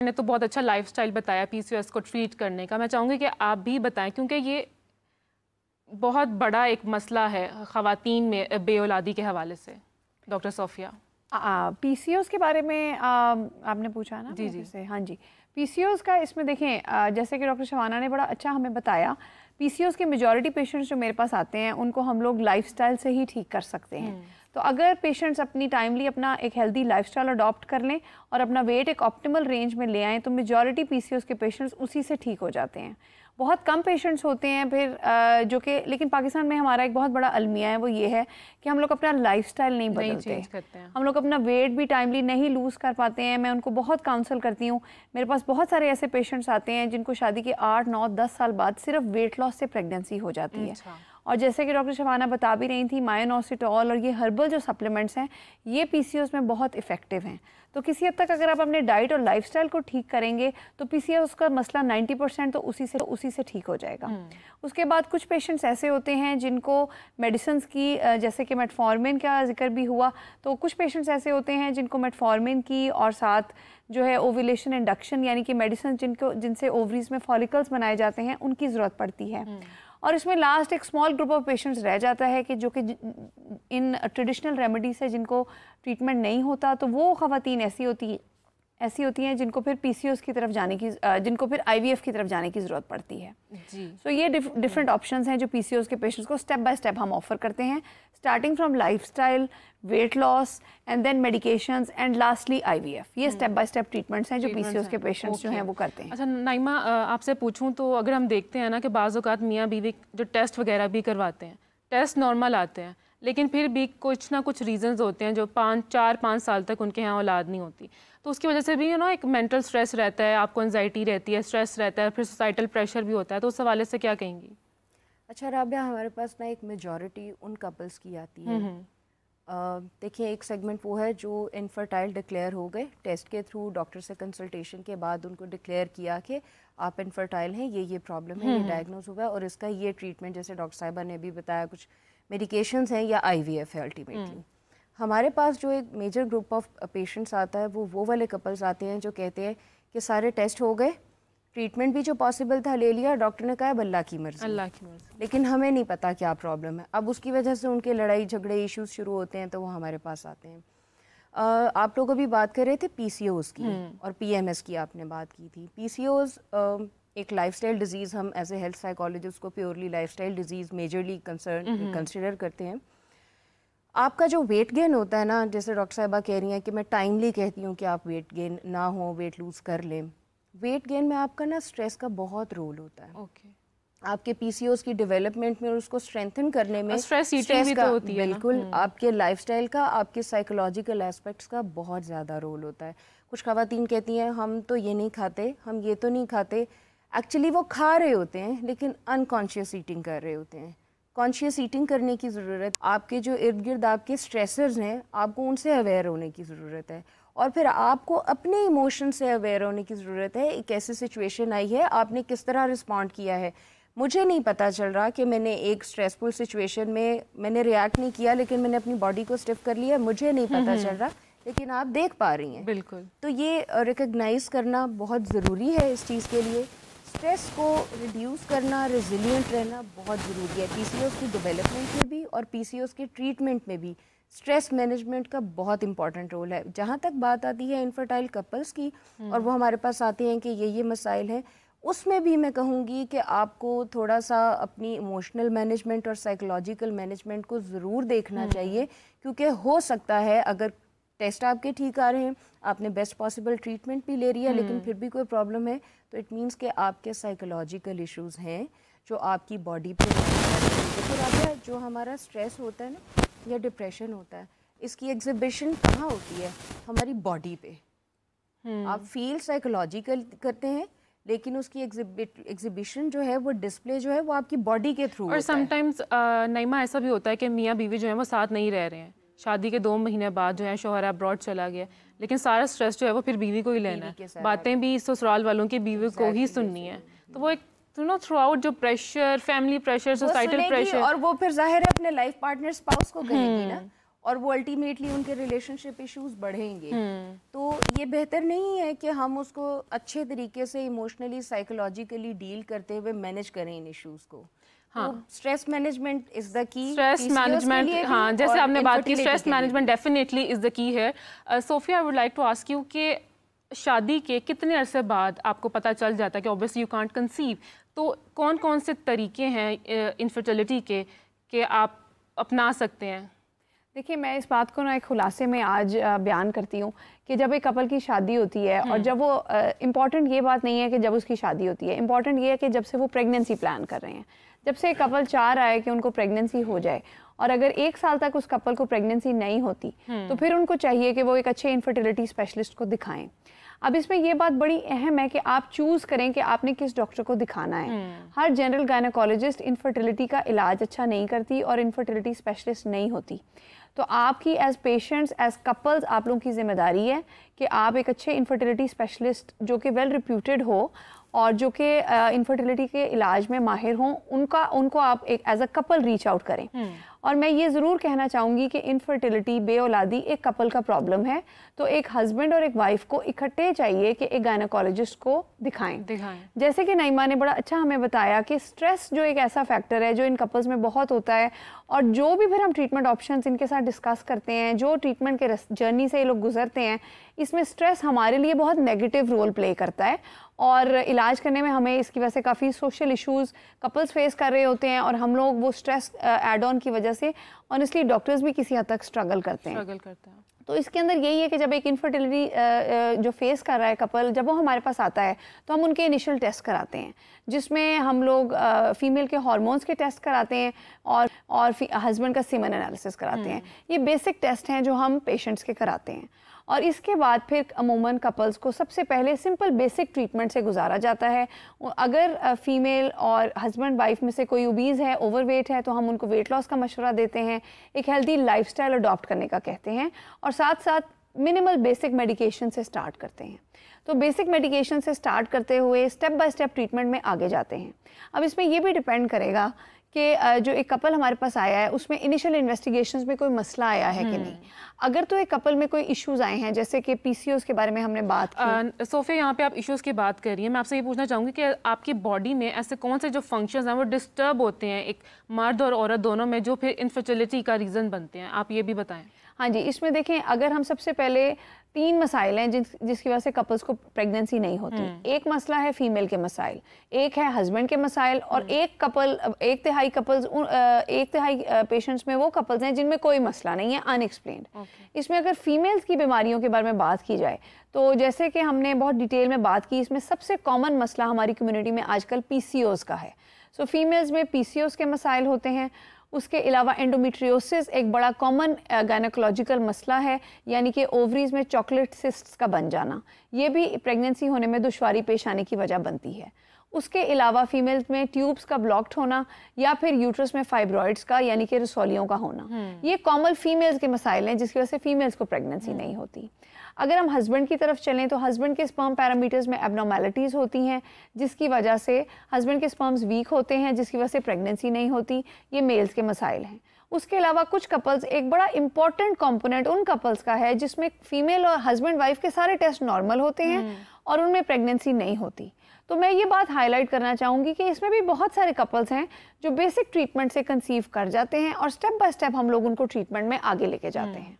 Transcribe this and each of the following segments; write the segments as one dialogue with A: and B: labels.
A: मैंने तो बहुत अच्छा लाइफस्टाइल बताया पीसीओएस को ट्रीट करने का। मैं चाहूँगी कि आप भी बताएं, क्योंकि ये बहुत बड़ा एक मसला है ख़वातीन में बेऔलादी के हवाले से। डॉक्टर सोफिया,
B: पीसीओएस के बारे में आपने पूछा ना?
A: जी जी।
B: हाँ जी, पीसीओएस का इसमें देखें, जैसे कि डॉक्टर शबाना ने बड़ा अच्छा हमें बताया, पीसीओएस के मेजॉरिटी पेशेंट्स जो मेरे पास आते हैं उनको हम लोग लाइफस्टाइल से ही ठीक कर सकते हैं। तो अगर पेशेंट्स अपनी टाइमली अपना एक हेल्दी लाइफस्टाइल अडॉप्ट कर लें और अपना वेट एक ऑप्टिमल रेंज में ले आएँ तो मेजॉरिटी पीसीओएस के पेशेंट्स उसी से ठीक हो जाते हैं। बहुत कम पेशेंट्स होते हैं फिर जो कि, लेकिन पाकिस्तान में हमारा एक बहुत बड़ा अलमिया है, वो ये है कि हम लोग अपना लाइफस्टाइल नहीं बदलते। हम लोग अपना वेट भी टाइमली नहीं लूज़ कर पाते हैं। मैं उनको बहुत काउंसल करती हूँ। मेरे पास बहुत सारे ऐसे पेशेंट्स आते हैं जिनको शादी के 8, 9, 10 साल बाद सिर्फ वेट लॉस से प्रेगनेंसी हो जाती है। और जैसे कि डॉक्टर शबाना बता भी रही थी, मायोनोसिटोल और ये हर्बल जो सप्लीमेंट्स हैं ये पीसीओएस में बहुत इफेक्टिव हैं। तो किसी हद तक अगर आप अपने डाइट और लाइफस्टाइल को ठीक करेंगे तो पीसीओएस का मसला 90% तो उसी से ठीक हो जाएगा। उसके बाद कुछ पेशेंट्स ऐसे होते हैं जिनको मेडिसिन की, जैसे कि मेटफॉर्मिन का जिक्र भी हुआ, तो कुछ पेशेंट्स ऐसे होते हैं जिनको मेटफॉर्मिन की और साथ जो है ओव्यूलेशन इंडक्शन यानी कि मेडिसिन जिनसे ओवरीज में फॉलिकल्स बनाए जाते हैं उनकी ज़रूरत पड़ती है। और इसमें लास्ट एक स्मॉल ग्रुप ऑफ पेशेंट्स रह जाता है कि जो कि इन ट्रेडिशनल रेमेडी से जिनको ट्रीटमेंट नहीं होता, तो वो ख़वातीन ऐसी होती हैं जिनको फिर पीसीओएस की तरफ जाने की, जिनको फिर आईवीएफ की तरफ जाने की ज़रूरत पड़ती है जी। सो ये डिफरेंट ऑप्शंस हैं जो पीसीओएस के पेशेंट्स को स्टेप बाय स्टेप हम ऑफर करते हैं, starting from lifestyle, weight loss and then medications and lastly IVF. ये स्टेप बाय स्टेप ट्रीटमेंट्स हैं जो पीसीओएस के पेशेंट्स जो हैं वो करते हैं।
A: अच्छा नाइमा, आपसे पूछूं तो अगर हम देखते हैं ना कि बाज़ औक़ात मियाँ बीवी जो टेस्ट वगैरह भी करवाते हैं, टेस्ट नॉर्मल आते हैं, लेकिन फिर भी कुछ ना कुछ रीजंस होते हैं जो 4-5 साल तक उनके यहाँ औलाद नहीं होती, तो उसकी वजह से भी एक मेंटल स्ट्रेस रहता है, आपको एंजाइटी रहती है, स्ट्रेस रहता है, फिर सोसाइटल प्रेशर भी होता है, तो उस हवाले से क्या कहेंगी?
C: अच्छा राबिया, हमारे पास ना एक मेजॉरिटी उन कपल्स की आती है। देखिए, एक सेगमेंट वो है जो इनफर्टाइल डिक्लेयर हो गए, टेस्ट के थ्रू डॉक्टर से कंसल्टेशन के बाद उनको डिक्लेयर किया कि आप इनफर्टाइल हैं, ये प्रॉब्लम है, ये डायग्नोज हुआ है और इसका ये ट्रीटमेंट, जैसे डॉक्टर साहिबा ने भी बताया, कुछ मेडिकेशंस हैं या आईवीएफ है अल्टीमेटली। हमारे पास जो एक मेजर ग्रुप ऑफ पेशेंट्स आता है वो वाले कपल्स आते हैं जो कहते हैं कि सारे टेस्ट हो गए, ट्रीटमेंट भी जो पॉसिबल था ले लिया, डॉक्टर ने कहा है अल्लाह की मर्जी, लेकिन हमें नहीं पता क्या प्रॉब्लम है। अब उसकी वजह से उनके लड़ाई झगड़े इश्यूज शुरू होते हैं, तो वो हमारे पास आते हैं। आप लोग अभी बात कर रहे थे पीसीओएस की और पीएमएस की आपने बात की थी। पीसीओएस एक लाइफस्टाइल डिजीज़, हम एज ए हेल्थ साइकोलॉजिस्ट को purely lifestyle disease majorly consider करते हैं। आपका जो वेट गेन होता है ना, जैसे डॉक्टर साहिबा कह रही हैं कि मैं टाइमली कहती हूँ कि आप वेट गेन ना हो, वेट लूज़ कर लें। वेट गेन में आपका ना स्ट्रेस का बहुत रोल होता है। आपके पीसीओएस की डेवलपमेंट में और उसको स्ट्रेंथन करने में
A: स्ट्रेस भी तो होती है
C: बिल्कुल आपके लाइफस्टाइल का, आपके साइकोलॉजिकल एस्पेक्ट्स का बहुत ज़्यादा रोल होता है। कुछ ख़वातीन कहती हैं हम तो ये नहीं खाते, हम ये तो नहीं खाते, एक्चुअली वो खा रहे होते हैं लेकिन अनकॉन्शियस ईटिंग कर रहे होते हैं। कॉन्शियस ईटिंग करने की ज़रूरत, आपके जो इर्द गिर्द आपके स्ट्रेसर्स हैं आपको उनसे अवेयर होने की ज़रूरत है, और फिर आपको अपने इमोशन से अवेयर होने की ज़रूरत है। एक ऐसी सिचुएशन आई है, आपने किस तरह रिस्पॉन्ड किया है। मुझे नहीं पता चल रहा कि मैंने एक स्ट्रेसफुल सिचुएशन में मैंने रिएक्ट नहीं किया लेकिन मैंने अपनी बॉडी को स्टिफ कर लिया, मुझे नहीं पता चल रहा, लेकिन आप देख पा रही हैं।
A: बिल्कुल।
C: तो ये रिकग्नाइज करना बहुत ज़रूरी है इस चीज़ के लिए। स्ट्रेस को रिड्यूस करना, रेजिलिएंट रहना बहुत ज़रूरी है। पीसीओएस की डेवलपमेंट में भी और पीसीओएस के ट्रीटमेंट में भी स्ट्रेस मैनेजमेंट का बहुत इंपॉर्टेंट रोल है। जहाँ तक बात आती है इनफर्टाइल कपल्स की और वो हमारे पास आते हैं कि ये मसाइल हैं, उसमें भी मैं कहूँगी कि आपको थोड़ा सा अपनी इमोशनल मैनेजमेंट और साइकोलॉजिकल मैनेजमेंट को ज़रूर देखना चाहिए, क्योंकि हो सकता है अगर टेस्ट आपके ठीक आ रहे हैं, आपने बेस्ट पॉसिबल ट्रीटमेंट भी ले रही है, लेकिन फिर भी कोई प्रॉब्लम है, तो इट मीन्स कि आपके साइकोलॉजिकल इश्यूज़ हैं जो आपकी बॉडी पे फिर आता है। जो हमारा स्ट्रेस होता है ना या डिप्रेशन होता है, इसकी एग्जिबिशन कहाँ होती है? हमारी बॉडी पे। आप फील साइकोलॉजिकल करते हैं लेकिन उसकी एग्जिबिशन जो है, वो डिस्प्ले जो है वो आपकी बॉडी के थ्रू।
A: और समटाइम्स नाइमा ऐसा भी होता है कि मियाँ बीवी जो है वो साथ नहीं रह रहे हैं, शादी के 2 महीने बाद जो है शौहर अब्रॉड चला गया, लेकिन सारा स्ट्रेस जो है वो फिर बीवी को ही लेना है, बातें भी ससुराल वालों की बीवी को ही सुननी है। तो वो एक थ्रू आउट जो pressure, family pressure, societal pressure,
C: और वो फिर जाहिर है अपने लाइफ पार्टनर स्पाउस को कहेगी ना, और वो अल्टीमेटली उनके रिलेशनशिप इश्यूज बढ़ेंगे। तो ये बेहतर नहीं है कि हम उसको अच्छे तरीके से इमोशनली साइकोलॉजिकली डील करते हुए मैनेज करें इन इश्यूज को। हाँ, stress management is the key.
A: Stress management, हाँ, जैसे आपने बात की, stress management definitely is the key है। Sophia, I would like to ask you कि शादी के कितने अरसे बाद आपको पता चल जाता है कि ऑब्वियसली यू कांट कंसीव, तो कौन कौन से तरीके हैं इनफर्टिलिटी के कि आप अपना सकते हैं?
B: देखिए, मैं इस बात को ना एक खुलासे में आज बयान करती हूँ कि जब एक कपल की शादी होती है, और जब वो इम्पॉर्टेंट ये बात नहीं है कि जब उसकी शादी होती है, इम्पॉर्टेंट ये है कि जब से वो प्रेगनेंसी प्लान कर रहे हैं, जब से एक कपल चाह रहा है कि उनको प्रेगनेंसी हो जाए, और अगर 1 साल तक उस कपल को प्रेगनेंसी नहीं होती तो फिर उनको चाहिए कि वो एक अच्छे इनफर्टिलिटी स्पेशलिस्ट को दिखाएं। अब इसमें ये बात बड़ी अहम है कि आप चूज़ करें कि आपने किस डॉक्टर को दिखाना है। हर जनरल गायनेकोलॉजिस्ट इनफर्टिलिटी का इलाज अच्छा नहीं करती और इनफर्टिलिटी स्पेशलिस्ट नहीं होती। तो आपकी एज पेशेंट्स, एज कपल्स, आप लोगों की जिम्मेदारी है कि आप एक अच्छे इनफर्टिलिटी स्पेशलिस्ट जो कि वेल रिप्यूटेड हो और जो कि इनफर्टिलिटी के इलाज में माहिर हों, उनको आप एक as a couple reach out करें। और मैं ये ज़रूर कहना चाहूँगी कि इनफर्टिलिटी, बेऔलादी एक कपल का प्रॉब्लम है, तो एक हस्बैंड और एक वाइफ को इकट्ठे चाहिए कि एक गायनेकोलॉजिस्ट को दिखाएं। जैसे कि नईमा ने बड़ा अच्छा हमें बताया कि स्ट्रेस जो एक ऐसा फैक्टर है जो इन कपल्स में बहुत होता है, और जो भी फिर हम ट्रीटमेंट ऑप्शंस इनके साथ डिस्कस करते हैं, जो ट्रीटमेंट के जर्नी से ये लोग गुजरते हैं, इसमें स्ट्रेस हमारे लिए बहुत नेगेटिव रोल प्ले करता है, और इलाज करने में हमें इसकी वजह से काफ़ी सोशल इश्यूज कपल्स फेस कर रहे होते हैं, और हम लोग वो स्ट्रेस एड ऑन की वजह से ऑनेस्टली डॉक्टर्स भी किसी हद तक स्ट्रगल करते हैं। तो इसके अंदर यही है कि जब एक इनफर्टिलिटी जो फेस कर रहा है कपल, जब वो हमारे पास आता है तो हम उनके इनिशियल टेस्ट कराते हैं, जिसमें हम लोग फीमेल के हार्मोन्स के टेस्ट कराते हैं और हस्बैंड का सीमन एनालिसिस कराते हैं। ये बेसिक टेस्ट हैं जो हम पेशेंट्स के कराते हैं, और इसके बाद फिर अमूमन कपल्स को सबसे पहले सिंपल बेसिक ट्रीटमेंट से गुजारा जाता है। अगर फीमेल और हस्बैंड वाइफ में से कोई ओबीज़ है, ओवरवेट है, तो हम उनको वेट लॉस का मशवरा देते हैं, एक हेल्दी लाइफस्टाइल अडॉप्ट करने का कहते हैं, और साथ साथ मिनिमल बेसिक मेडिकेशन से स्टार्ट करते हैं। तो बेसिक मेडिकेशन से स्टार्ट करते हुए स्टेप बाय स्टेप ट्रीटमेंट में आगे जाते हैं। अब इसमें यह भी डिपेंड करेगा कि जो एक कपल हमारे पास आया है उसमें इनिशियल इन्वेस्टिगेशंस में कोई मसला आया है कि नहीं। अगर तो एक कपल में कोई इश्यूज आए हैं, जैसे कि पीसीओएस के बारे में हमने बात की।
A: सोफिया, यहाँ पे आप इश्यूज की बात कर रही हैं, मैं आपसे ये पूछना चाहूँगी कि आपकी बॉडी में ऐसे कौन से जो फंक्शंस हैं वो डिस्टर्ब होते हैं एक मर्द और औरत दोनों में, जो फिर इनफर्टिलिटी का रीज़न बनते हैं, आप ये भी बताएं।
B: हाँ जी, इसमें देखें, अगर हम सबसे पहले 3 मसाइल हैं जिसकी वजह से कपल्स को प्रेगनेंसी नहीं होती। एक मसला है फीमेल के मसाइल, एक है हस्बैंड के मसाइल, और एक तिहाई पेशेंट्स में वो कपल्स हैं जिनमें कोई मसला नहीं है, अनएक्सप्लेन्ड। इसमें अगर फीमेल्स की बीमारियों के बारे में बात की जाए तो जैसे कि हमने बहुत डिटेल में बात की, इसमें सबसे कॉमन मसला हमारी कम्युनिटी में आजकल पीसीओएस का है। सो फीमेल्स में पीसीओएस के मसाइल होते हैं। उसके अलावा एंडोमेट्रियोसिस एक बड़ा कॉमन गायनेकोलॉजिकल मसला है, यानी कि ओवरीज में चॉकलेट सिस्ट्स का बन जाना, ये भी प्रेगनेंसी होने में दुश्वारी पेश आने की वजह बनती है। उसके अलावा फीमेल्स में ट्यूब्स का ब्लॉक्ड होना, या फिर यूट्रस में फाइब्रॉइड्स का यानी कि रसौलियों का होना, ये कॉमन फीमेल्स के मसाइल हैं जिसकी वजह से फीमेल्स को प्रेगनेंसी नहीं होती। अगर हम हस्बैंड की तरफ चलें तो हस्बैंड के स्पर्म पैरामीटर्स में एबनॉर्मेलिटीज़ होती हैं, जिसकी वजह से हस्बैंड के स्पर्म्स वीक होते हैं, जिसकी वजह से प्रेगनेंसी नहीं होती। ये मेल्स के मसाइल हैं। उसके अलावा कुछ कपल्स, एक बड़ा इंपॉर्टेंट कंपोनेंट उन कपल्स का है जिसमें फीमेल और हस्बैंड वाइफ के सारे टेस्ट नॉर्मल होते हैं और उनमें प्रेगनेंसी नहीं होती। तो मैं ये बात हाईलाइट करना चाहूँगी कि इसमें भी बहुत सारे कपल्स हैं जो बेसिक ट्रीटमेंट से कंसीव कर जाते हैं, और स्टेप बाय स्टेप हम लोग उनको ट्रीटमेंट में आगे लेके जाते हैं।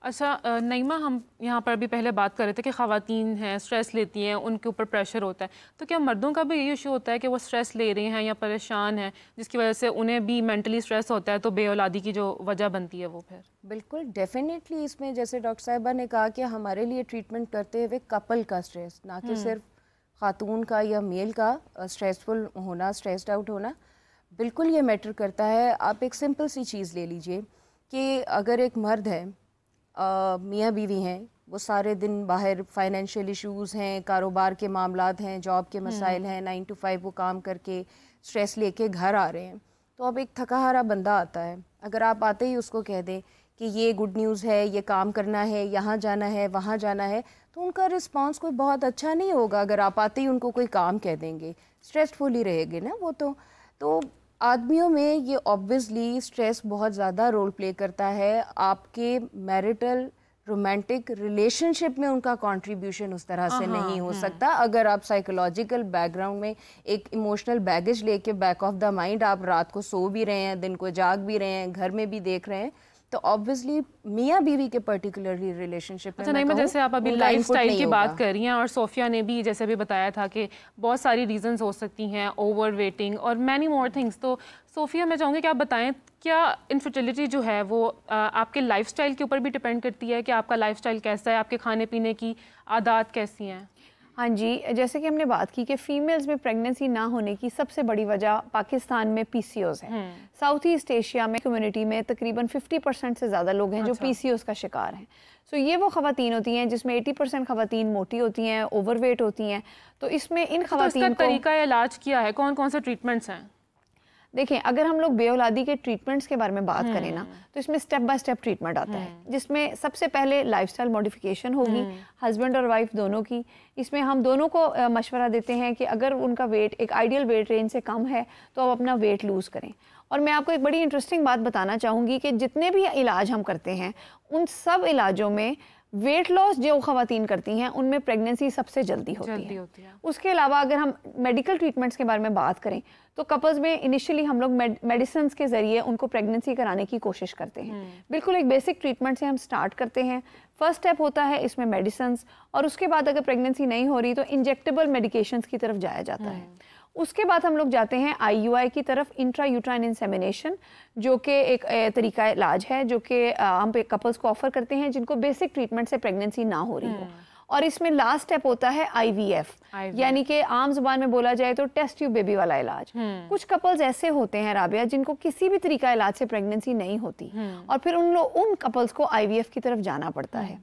A: अच्छा नईमा, हम यहाँ पर भी पहले बात कर रहे थे कि ख़वातीन हैं, स्ट्रेस लेती हैं, उनके ऊपर प्रेशर होता है, तो क्या मर्दों का भी ये इशू होता है कि वो स्ट्रेस ले रहे हैं या परेशान हैं, जिसकी वजह से उन्हें भी मेंटली स्ट्रेस होता है, तो बेऔलादी की जो वजह बनती है वो फिर?
C: बिल्कुल, डेफिनेटली इसमें जैसे डॉक्टर साहिबा ने कहा कि हमारे लिए ट्रीटमेंट करते हुए कपल का स्ट्रेस, ना कि सिर्फ खातून का या मेल का स्ट्रेसफुल होना, स्ट्रेस्ड आउट होना, बिल्कुल ये मैटर करता है। आप एक सिंपल सी चीज़ ले लीजिए कि अगर एक मर्द है, मियाँ बीवी हैं, वो सारे दिन बाहर फाइनेंशियल इश्यूज़ हैं, कारोबार के मामलात हैं, जॉब के मसाइल हैं, 9 to 5 वो काम करके स्ट्रेस लेके घर आ रहे हैं। तो अब एक थका हारा बंदा आता है, अगर आप आते ही उसको कह दें कि ये गुड न्यूज़ है, ये काम करना है, यहाँ जाना है, वहाँ जाना है, तो उनका रिस्पांस कोई बहुत अच्छा नहीं होगा। अगर आप आते ही उनको कोई काम कह देंगे, स्ट्रेसफुल ही रहेंगे ना वो। तो आदमियों में ये ऑब्वियसली स्ट्रेस बहुत ज़्यादा रोल प्ले करता है। आपके मैरिटल रोमांटिक रिलेशनशिप में उनका कंट्रीब्यूशन उस तरह से नहीं हो सकता अगर आप साइकोलॉजिकल बैकग्राउंड में एक इमोशनल बैगेज लेके बैक ऑफ द माइंड आप रात को सो भी रहे हैं, दिन को जाग भी रहे हैं, घर में भी देख रहे हैं, तो ऑब्वियसली मियाँ बीवी के पर्टिकुलरली रिलेशनशिप में
A: अच्छा नहीं, मैं जैसे आप अभी लाइफस्टाइल की बात कर रही हैं और सोफिया ने भी जैसे भी बताया था कि बहुत सारी रीजंस हो सकती हैं, ओवर वेटिंग और मैनी मोर थिंग्स, तो सोफिया मैं चाहूँगी कि आप बताएं क्या इनफर्टिलिटी जो है वो आपके लाइफस्टाइल के ऊपर भी डिपेंड करती है कि आपका लाइफस्टाइल कैसा है, आपके खाने पीने की आदत कैसी हैं?
B: हाँ जी, जैसे कि हमने बात की कि फीमेल्स में प्रेगनेंसी ना होने की सबसे बड़ी वजह पाकिस्तान में पीसीओज है। साउथ ईस्ट एशिया में कम्युनिटी में तकरीबन 50% से ज़्यादा लोग हैं जो पीसीओज का शिकार हैं। सो ये वो ख़वातीन होती हैं जिसमें 80% ख़वातीन मोटी होती हैं, ओवरवेट होती हैं। तो इसमें इन ख़वातीन को
A: तरीका इलाज किया है, कौन कौन से ट्रीटमेंट्स हैं?
B: देखें, अगर हम लोग बेऔलादी के ट्रीटमेंट्स के बारे में बात करें ना, तो इसमें स्टेप बाय स्टेप ट्रीटमेंट आता है, जिसमें सबसे पहले लाइफस्टाइल मॉडिफिकेशन होगी हस्बैंड और वाइफ दोनों की। इसमें हम दोनों को मशवरा देते हैं कि अगर उनका वेट एक आइडियल वेट रेंज से कम है तो आप अपना वेट लूज़ करें। और मैं आपको एक बड़ी इंटरेस्टिंग बात बताना चाहूँगी कि जितने भी इलाज हम करते हैं उन सब इलाजों में वेट लॉस जो ख़वातीन करती हैं उनमें प्रेगनेंसी सबसे जल्दी होती है। उसके अलावा अगर हम मेडिकल ट्रीटमेंट्स के बारे में बात करें तो कपल्स में इनिशियली हम लोग मेडिसिन के ज़रिए उनको प्रेगनेंसी कराने की कोशिश करते हैं। बिल्कुल एक बेसिक ट्रीटमेंट से हम स्टार्ट करते हैं। फर्स्ट स्टेप होता है इसमें मेडिसिन, और उसके बाद अगर प्रेगनेंसी नहीं हो रही तो इंजेक्टेबल मेडिकेशंस की तरफ जाया जाता है। उसके बाद हम लोग जाते हैं IUI की तरफ, इंट्रा यूट्राइन इंसेमिनेशन, जो कि एक तरीका इलाज है जो कि हम कपल्स को ऑफर करते हैं जिनको बेसिक ट्रीटमेंट से प्रेगनेंसी ना हो रही हो। और इसमें लास्ट स्टेप होता है IVF, यानी कि आम जुबान में बोला जाए तो टेस्ट ट्यूब बेबी वाला इलाज। कुछ कपल्स ऐसे होते हैं राबिया जिनको किसी भी तरीका इलाज से प्रेगनेंसी नहीं होती और फिर उन कपल्स को IVF की तरफ जाना पड़ता है।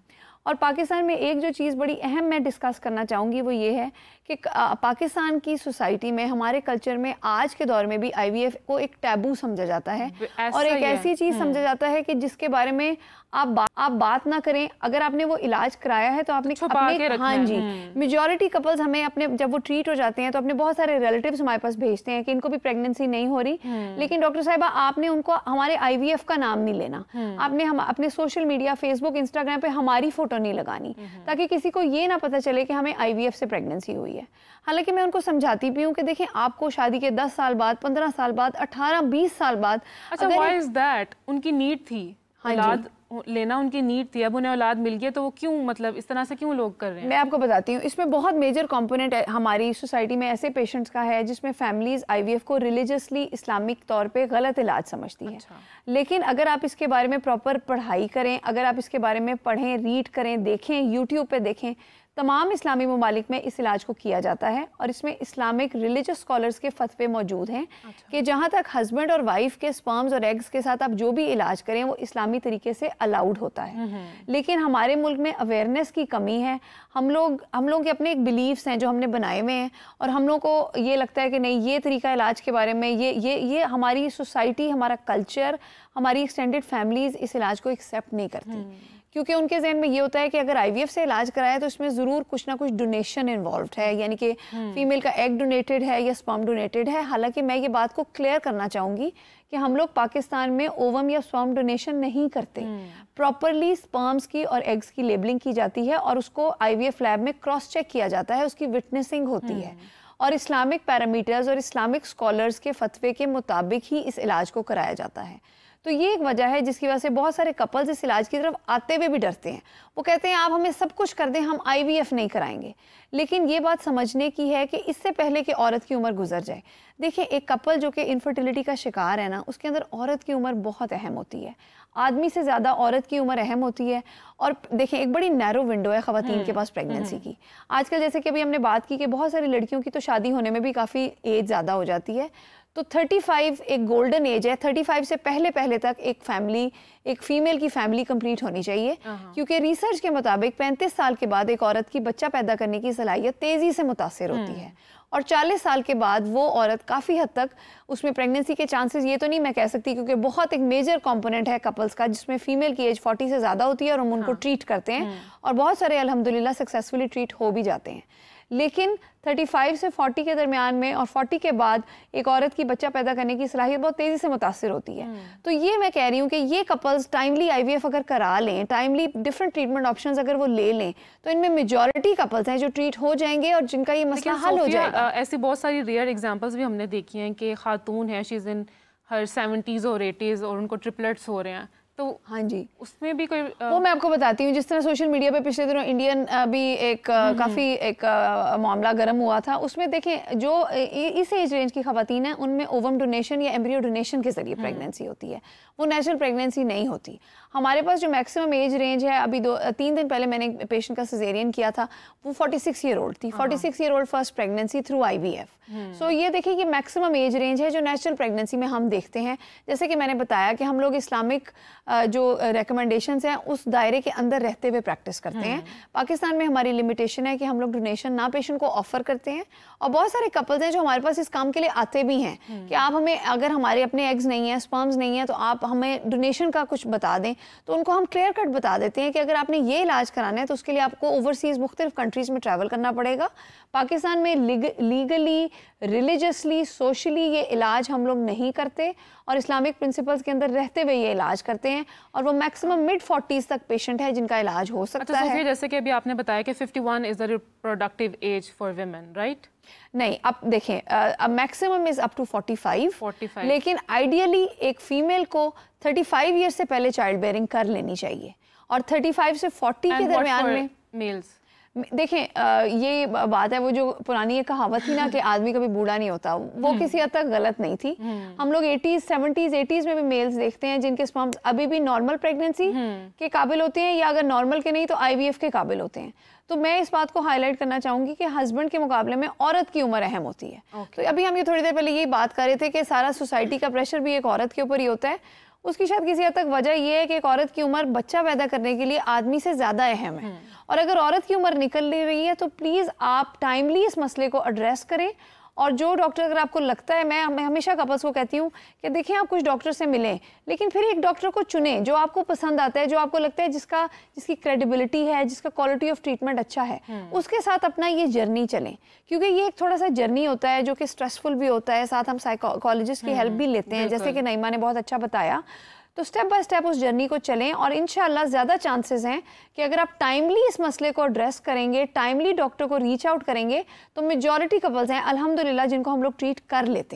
B: और पाकिस्तान में एक जो चीज़ बड़ी अहम मैं डिस्कस करना चाहूँगी वो ये है कि पाकिस्तान की सोसाइटी में, हमारे कल्चर में आज के दौर में भी IVF को एक टैबू समझा जाता है और एक ऐसी चीज़ समझा जाता है कि जिसके बारे में आप बात ना करें। अगर आपने वो इलाज कराया है तो आपने अपने, हाँ जी, मेजॉरिटी कपल्स हमें अपने जब वो ट्रीट हो जाते हैं तो अपने बहुत सारे रिलेटिव्स हमारे पास भेजते हैं कि इनको भी प्रेगनेंसी नहीं हो रही, लेकिन डॉक्टर साहिबा आपने उनको हमारे IVF का नाम नहीं लेना, आपने हम अपने सोशल मीडिया फेसबुक इंस्टाग्राम पे हमारी फोटो नहीं लगानी, ताकि किसी को ये ना पता चले कि हमें IVF से प्रेगनेंसी हुई है। हालांकि मैं उनको समझाती भी हूँ कि देखें आपको शादी के 10 साल बाद, 15 साल बाद, 18-20 साल बाद,
A: अच्छा व्हाई इज दैट, उनकी नीड थी, औलाद लेना उनकी नीड थी, अब उन्हें औलाद मिल गई तो वो क्यों, मतलब इस तरह से क्यों लोग कर रहे हैं?
B: मैं आपको बताती हूँ, इसमें बहुत मेजर कंपोनेंट हमारी सोसाइटी में ऐसे पेशेंट्स का है जिसमें फैमिलीज IVF को रिलीजियसली इस्लामिक तौर पे गलत इलाज समझती है। लेकिन अगर आप इसके बारे में प्रॉपर पढ़ाई करें, अगर आप इसके बारे में पढ़ें, रीड करें, देखें, यूट्यूब पे देखें, तमाम इस्लामी ममालिक में इस इलाज को किया जाता है और इसमें इस्लामिक रिलीजियस स्कॉलर्स के फतवे मौजूद हैं कि जहाँ तक हस्बैंड और वाइफ के स्पर्म्स और एग्स के साथ आप जो भी इलाज करें वो इस्लामी तरीके से अलाउड होता है। लेकिन हमारे मुल्क में अवेयरनेस की कमी है। हम लोग के अपने एक बिलीव्स हैं जो हमने बनाए हुए हैं और हम लोग को ये लगता है कि नहीं, ये तरीका इलाज के बारे में ये हमारी सोसाइटी, हमारा कल्चर, हमारी एक्सटेंडेड फैमिलीज इस इलाज को एक्सेप्ट नहीं करती, क्योंकि उनके जहन में ये होता है कि अगर IVF से इलाज कराया तो इसमें ज़रूर कुछ ना कुछ डोनेशन इन्वॉल्व है, यानी कि फीमेल का एग डोनेटेड है या स्पर्म डोनेटेड है। हालांकि मैं ये बात को क्लियर करना चाहूँगी कि हम लोग पाकिस्तान में ओवम या स्पर्म डोनेशन नहीं करते। प्रॉपरली स्पर्म्स की और एग्स की लेबलिंग की जाती है और उसको IVF लैब में क्रॉस चेक किया जाता है, उसकी विटनेसिंग होती है और इस्लामिक पैरामीटर्स और इस्लामिक स्कॉलर्स के फतवे के मुताबिक ही इस इलाज को कराया जाता है। तो ये एक वजह है जिसकी वजह से बहुत सारे कपल्स इस इलाज की तरफ आते हुए भी डरते हैं। वो कहते हैं आप हमें सब कुछ कर दें, हम IVF नहीं कराएंगे। लेकिन ये बात समझने की है कि इससे पहले कि औरत की उम्र गुजर जाए, देखिए एक कपल जो कि इनफर्टिलिटी का शिकार है ना, उसके अंदर औरत की उम्र बहुत अहम होती है। आदमी से ज़्यादा औरत की उम्र अहम होती है। और देखिए एक बड़ी नैरो विंडो है ख़वातीन के पास प्रेगनेंसी की। आजकल जैसे कि अभी हमने बात की कि बहुत सारी लड़कियों की तो शादी होने में भी काफ़ी एज ज़्यादा हो जाती है, तो 35 एक गोल्डन एज है। 35 से पहले तक एक फीमेल की फैमिली कंप्लीट होनी चाहिए, क्योंकि रिसर्च के मुताबिक 35 साल के बाद एक औरत की बच्चा पैदा करने की सलाहियत तेज़ी से मुतासिर होती है और 40 साल के बाद वो औरत काफ़ी हद तक उसमें प्रेगनेंसी के चांसेस, ये तो नहीं मैं कह सकती क्योंकि बहुत एक मेजर कंपोनेंट है कपल्स का जिसमें फीमेल की एज 40 से ज़्यादा होती है और हम उनको ट्रीट करते हैं और बहुत सारे अल्हम्दुलिल्लाह सक्सेसफुली ट्रीट हो भी जाते हैं। लेकिन 35 से 40 के दरमियान में और 40 के बाद एक औरत की बच्चा पैदा करने की सलाहियत बहुत तेज़ी से मुतासिर होती है। तो ये मैं कह रही हूँ कि ये कपल्स टाइमली IVF अगर करा लें, टाइमली डिफरेंट ट्रीटमेंट ऑप्शंस अगर वो ले लें, तो इनमें मेजॉरिटी कपल्स हैं जो ट्रीट हो जाएंगे और जिनका ये मसला हल हो जाएगा।
A: ऐसी बहुत सारी रेयर एग्जाम्पल्स भी हमने देखी हैं कि खातून है, she is in her 70s और 80s और उनको ट्रिपलेट्स हो रहे हैं, तो
B: हाँ जी
A: उसमें भी कोई
B: वो मैं आपको बताती हूँ। जिस तरह सोशल मीडिया पे पिछले दिनों इंडियन भी एक काफ़ी एक मामला गर्म हुआ था, उसमें देखें जो इस एज रेंज की खवातीन हैं उनमें ओवम डोनेशन या एम्ब्रियो डोनेशन के जरिए प्रेगनेंसी होती है, वो नेचुरल प्रेगनेंसी नहीं होती। हमारे पास जो मैक्सिमम एज रेंज है, अभी 2-3 दिन पहले मैंने एक पेशेंट का सिजेरियन किया था, वो 46 ईयर ओल्ड थी, 46 year old first pregnancy through IVF। सो ये देखिए कि मैक्सिमम एज रेंज है जो नेचुरल प्रेगनेंसी में हम देखते हैं। जैसे कि मैंने बताया कि हम लोग इस्लामिक जो रिकमेंडेशंस हैं उस दायरे के अंदर रहते हुए प्रैक्टिस करते हैं। पाकिस्तान में हमारी लिमिटेशन है कि हम लोग डोनेशन ना पेशेंट को ऑफर करते हैं, और बहुत सारे कपल्स हैं जो हमारे पास इस काम के लिए आते भी हैं कि आप हमें, अगर हमारे अपने एग्स नहीं हैं, स्पर्म्स नहीं हैं, तो आप हमें डोनेशन का कुछ बता दें। तो उनको हम क्लियर कट बता देते हैं कि अगर आपने ये इलाज कराना है तो उसके लिए आपको ओवरसीज़ मुख्तलिफ कंट्रीज़ में ट्रैवल करना पड़ेगा। पाकिस्तान में लीगली, रिलीजियसली, सोशली ये इलाज हम लोग नहीं करते, और इस्लामिक प्रिंसिपल्स के अंदर रहते हुए ये इलाज करते हैं, और वो मैक्सिमम मिड-40s तक पेशेंट है जिनका इलाज हो सकता है।
A: जैसे कि अभी आपने बताया कि 51 is the reproductive age for women, right?
B: नहीं, अब देखें, अब मैक्सिमम इज़ अप टू 45, लेकिन आइडियली एक फीमेल को 35 ईयर से पहले चाइल्ड बेयरिंग कर लेनी चाहिए, और 35 से 40 के दरमियान में
A: मेल्स।
B: देखें, ये बात है, वो जो पुरानी एक कहावत थी ना कि आदमी कभी बूढ़ा नहीं होता, वो किसी हद तक गलत नहीं थी। हम लोग 80s, 70s, 80s में भी मेल्स देखते हैं जिनके स्पर्म्स अभी भी नॉर्मल प्रेगनेंसी के काबिल होते हैं, या अगर नॉर्मल के नहीं तो IVF के काबिल होते हैं। तो मैं इस बात को हाईलाइट करना चाहूँगी कि हस्बैंड के मुकाबले में औरत की उम्र अहम होती है। तो अभी हम ये थोड़ी देर पहले यही बात कर रहे थे कि सारा सोसाइटी का प्रेशर भी एक औरत के ऊपर ही होता है। उसकी शायद किसी हद तक वजह यह है कि एक औरत की उम्र बच्चा पैदा करने के लिए आदमी से ज़्यादा अहम है, और अगर औरत की उम्र निकल रही है तो प्लीज़ आप टाइमली इस मसले को एड्रेस करें। और जो डॉक्टर, अगर आपको लगता है, मैं हमेशा कपल्स को कहती हूँ कि देखिए आप कुछ डॉक्टर से मिलें, लेकिन फिर एक डॉक्टर को चुनें जो आपको पसंद आता है, जो आपको लगता है जिसकी क्रेडिबिलिटी है, जिसका क्वालिटी ऑफ ट्रीटमेंट अच्छा है, उसके साथ अपना ये जर्नी चलें। क्योंकि ये एक थोड़ा सा जर्नी होता है जो कि स्ट्रेसफुल भी होता है, साथ हम साइकोलॉजिस्ट की हेल्प भी लेते हैं, जैसे कि नईमा ने बहुत अच्छा बताया। तो स्टेप बाय स्टेप उस जर्नी को चलें, और इंशाल्लाह ज़्यादा चांसेस हैं कि अगर आप टाइमली इस मसले को एड्रेस करेंगे, टाइमली डॉक्टर को रीच आउट करेंगे, तो मेजॉरिटी कपल्स हैं अल्हम्दुलिल्लाह जिनको हम लोग ट्रीट कर लेते हैं।